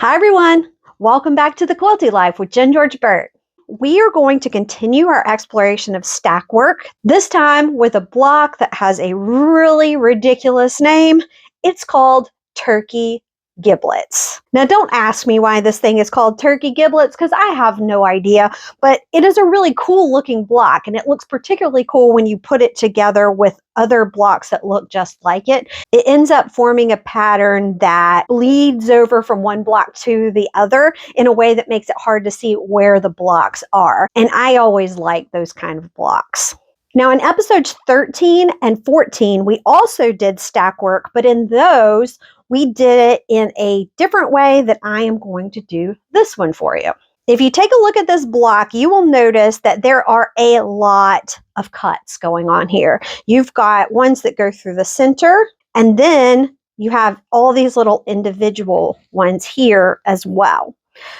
Hi everyone, welcome back to the Quilty Life with Jenn Burt. We are going to continue our exploration of stack work, this time with a block that has a really ridiculous name. It's called Turkey Giblets. Now don't ask me why this thing is called Turkey Giblets because I have no idea, but it is a really cool looking block and it looks particularly cool when you put it together with other blocks that look just like it. It ends up forming a pattern that bleeds over from one block to the other in a way that makes it hard to see where the blocks are. And I always like those kind of blocks. Now in episodes 13 and 14, we also did stack work, but in those, we did it in a different way that I am going to do this one for you. If you take a look at this block, you will notice that there are a lot of cuts going on here. You've got ones that go through the center, and then you have all these little individual ones here as well.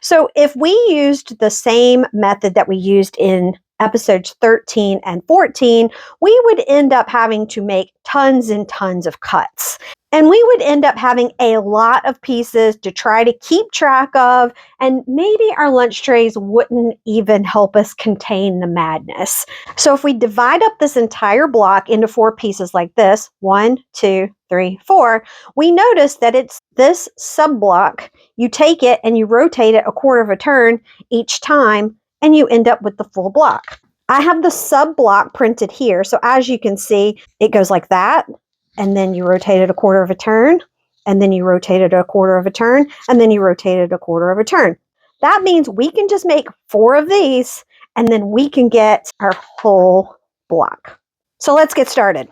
So if we used the same method that we used in episodes 13 and 14, we would end up having to make tons and tons of cuts. And we would end up having a lot of pieces to try to keep track of, and maybe our lunch trays wouldn't even help us contain the madness. So if we divide up this entire block into 4 pieces like this, 1, 2, 3, 4, we notice that it's this sub block. You take it and you rotate it a quarter of a turn each time, and you end up with the full block. I have the sub block printed here. So as you can see, it goes like that. And then you rotate it a quarter of a turn, and then you rotate it a quarter of a turn, and then you rotate it a quarter of a turn. That means we can just make 4 of these, and then we can get our whole block. So let's get started.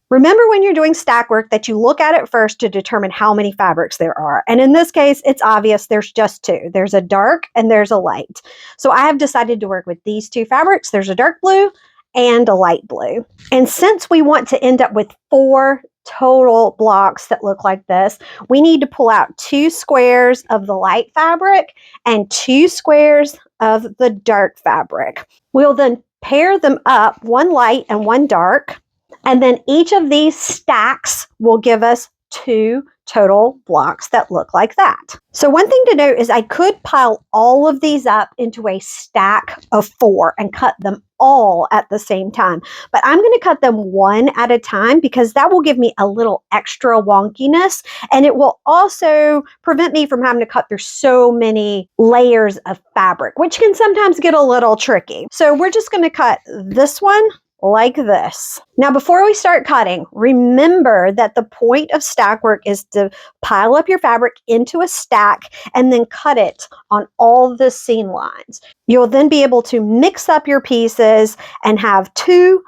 Remember when you're doing stack work that you look at it first to determine how many fabrics there are. And in this case, it's obvious there's just 2. There's a dark and there's a light. So I have decided to work with these 2 fabrics. There's a dark blue and a light blue. And since we want to end up with 4 total blocks that look like this, we need to pull out 2 squares of the light fabric and 2 squares of the dark fabric. We'll then pair them up, 1 light and 1 dark, and then each of these stacks will give us 2 total blocks that look like that. So one thing to note is I could pile all of these up into a stack of 4 and cut them all at the same time. But I'm going to cut them one at a time because that will give me a little extra wonkiness, and it will also prevent me from having to cut through so many layers of fabric, which can sometimes get a little tricky. So we're just going to cut this one like this. Now, before we start cutting, remember that the point of stack work is to pile up your fabric into a stack and then cut it on all the seam lines. You'll then be able to mix up your pieces and have two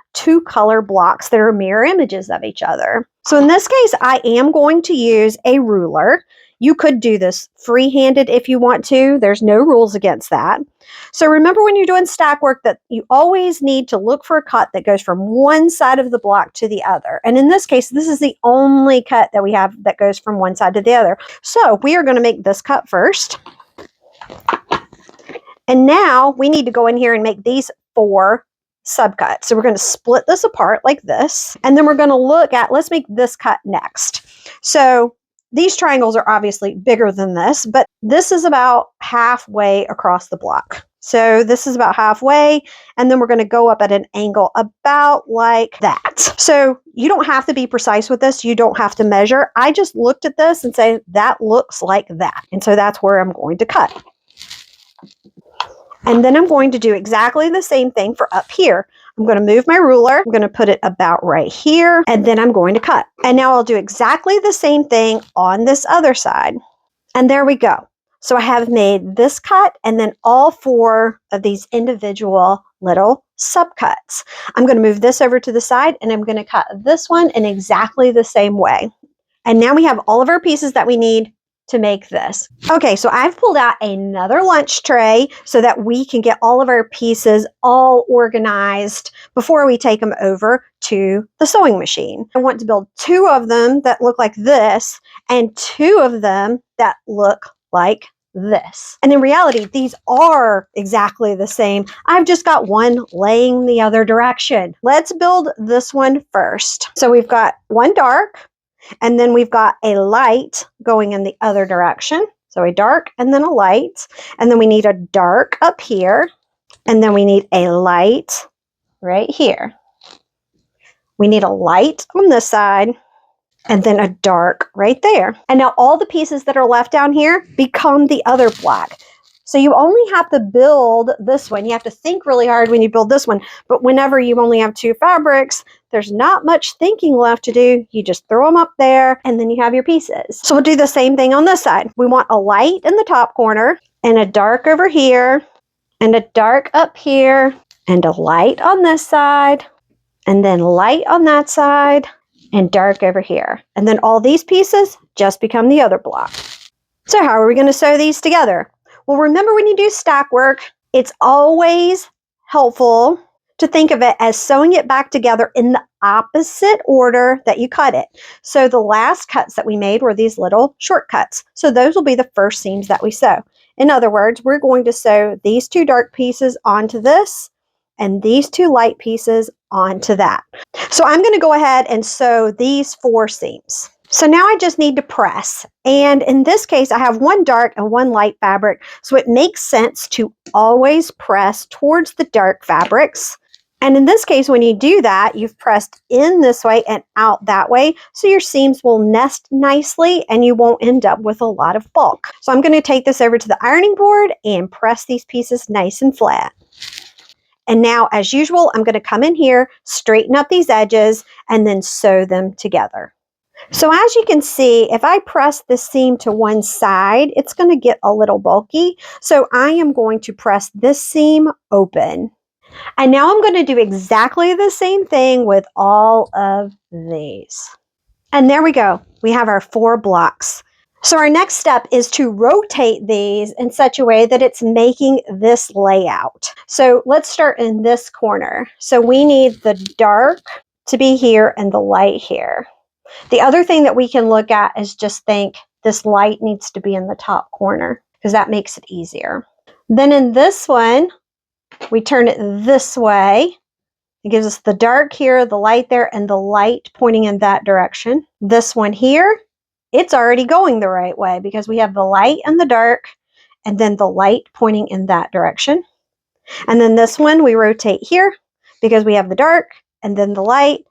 color blocks that are mirror images of each other. So in this case, I am going to use a ruler. You could do this free-handed if you want to. There's no rules against that. So remember when you're doing stack work that you always need to look for a cut that goes from one side of the block to the other. And in this case, this is the only cut that we have that goes from one side to the other. So we are going to make this cut first. And now we need to go in here and make these 4 subcuts. So we're going to split this apart like this. And then we're going to look at, let's make this cut next. So these triangles are obviously bigger than this, but this is about halfway across the block. So this is about halfway, and then we're going to go up at an angle about like that. So you don't have to be precise with this. You don't have to measure. I just looked at this and say, that looks like that. And so that's where I'm going to cut. And then I'm going to do exactly the same thing for up here. I'm going to move my ruler. I'm going to put it about right here, and then I'm going to cut. And now I'll do exactly the same thing on this other side. And there we go. So I have made this cut and then all 4 of these individual little subcuts. I'm going to move this over to the side and I'm going to cut this one in exactly the same way. And now we have all of our pieces that we need to make this. Okay, so I've pulled out another lunch tray so that we can get all of our pieces all organized before we take them over to the sewing machine. I want to build 2 of them that look like this and 2 of them that look like this. And in reality, these are exactly the same. I've just got one laying the other direction. Let's build this one first. So we've got one dark, and then we've got a light going in the other direction. So a dark and then a light. And then we need a dark up here. And then we need a light right here. We need a light on this side. And then a dark right there. And now all the pieces that are left down here become the other black. So you only have to build this one. You have to think really hard when you build this one. But whenever you only have 2 fabrics, there's not much thinking left to do. You just throw them up there and then you have your pieces. So we'll do the same thing on this side. We want a light in the top corner and a dark over here and a dark up here and a light on this side and then light on that side and dark over here. And then all these pieces just become the other block. So how are we going to sew these together? Well, remember when you do stack work, it's always helpful to think of it as sewing it back together in the opposite order that you cut it. So the last cuts that we made were these little shortcuts. So those will be the first seams that we sew. In other words, we're going to sew these 2 dark pieces onto this and these 2 light pieces onto that. So I'm going to go ahead and sew these 4 seams. So now I just need to press. And in this case, I have 1 dark and 1 light fabric. So it makes sense to always press towards the dark fabrics. And in this case, when you do that, you've pressed in this way and out that way. So your seams will nest nicely and you won't end up with a lot of bulk. So I'm going to take this over to the ironing board and press these pieces nice and flat. And now, as usual, I'm going to come in here, straighten up these edges, and then sew them together. So as you can see, if I press this seam to one side, it's going to get a little bulky. So I am going to press this seam open. And now I'm going to do exactly the same thing with all of these. And there we go. We have our 4 blocks. So our next step is to rotate these in such a way that it's making this layout. So let's start in this corner. So we need the dark to be here and the light here. The other thing that we can look at is just think this light needs to be in the top corner because that makes it easier. Then in this one, we turn it this way. It gives us the dark here, the light there, and the light pointing in that direction. This one here, it's already going the right way because we have the light and the dark and then the light pointing in that direction. And then this one we rotate here because we have the dark and then the light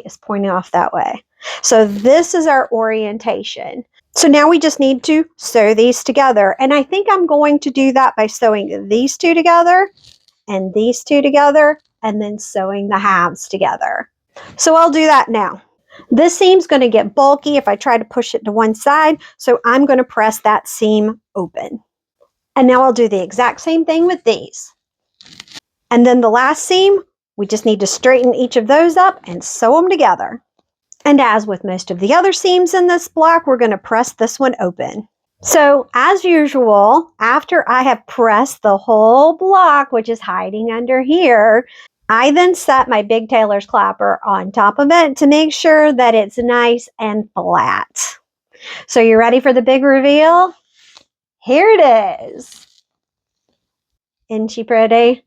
is pointing off that way. So this is our orientation. So now we just need to sew these together. And I think I'm going to do that by sewing these 2 together and these 2 together and then sewing the halves together. So I'll do that now. This seam's going to get bulky if I try to push it to one side, so I'm going to press that seam open. And now I'll do the exact same thing with these. And then the last seam, we just need to straighten each of those up and sew them together. And as with most of the other seams in this block, we're going to press this one open. So as usual, after I have pressed the whole block, which is hiding under here, I then set my big tailor's clapper on top of it to make sure that it's nice and flat. So you ready for the big reveal? Here it is. Isn't she pretty?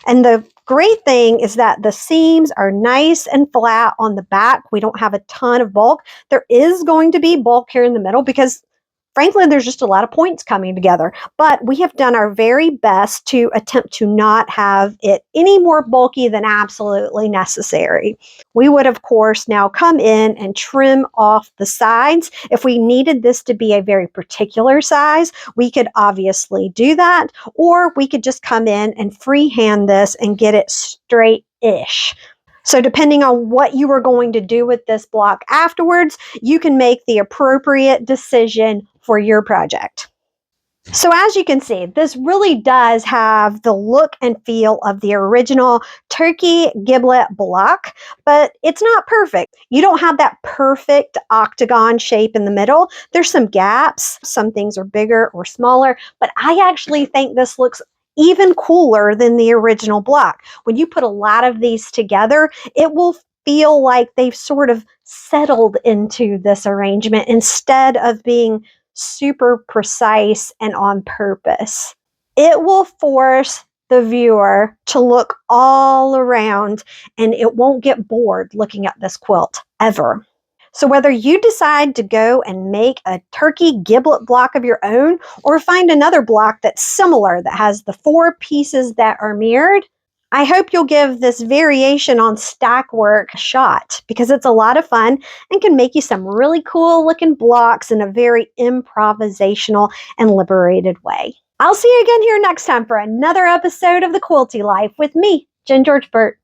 And the great thing is that the seams are nice and flat on the back. We don't have a ton of bulk. There is going to be bulk here in the middle because frankly, there's just a lot of points coming together, but we have done our very best to attempt to not have it any more bulky than absolutely necessary. We would, of course, now come in and trim off the sides. If we needed this to be a very particular size, we could obviously do that, or we could just come in and freehand this and get it straight-ish. So depending on what you are going to do with this block afterwards, you can make the appropriate decision for your project. So as you can see, this really does have the look and feel of the original turkey giblet block, but it's not perfect. You don't have that perfect octagon shape in the middle. There's some gaps. Some things are bigger or smaller, but I actually think this looks even cooler than the original block. When you put a lot of these together, it will feel like they've sort of settled into this arrangement instead of being super precise and on purpose. It will force the viewer to look all around and it won't get bored looking at this quilt ever. So whether you decide to go and make a turkey giblet block of your own, or find another block that's similar that has the 4 pieces that are mirrored, I hope you'll give this variation on stack work a shot, because it's a lot of fun and can make you some really cool looking blocks in a very improvisational and liberated way. I'll see you again here next time for another episode of The Quilty Life with me, Jenn George Burt.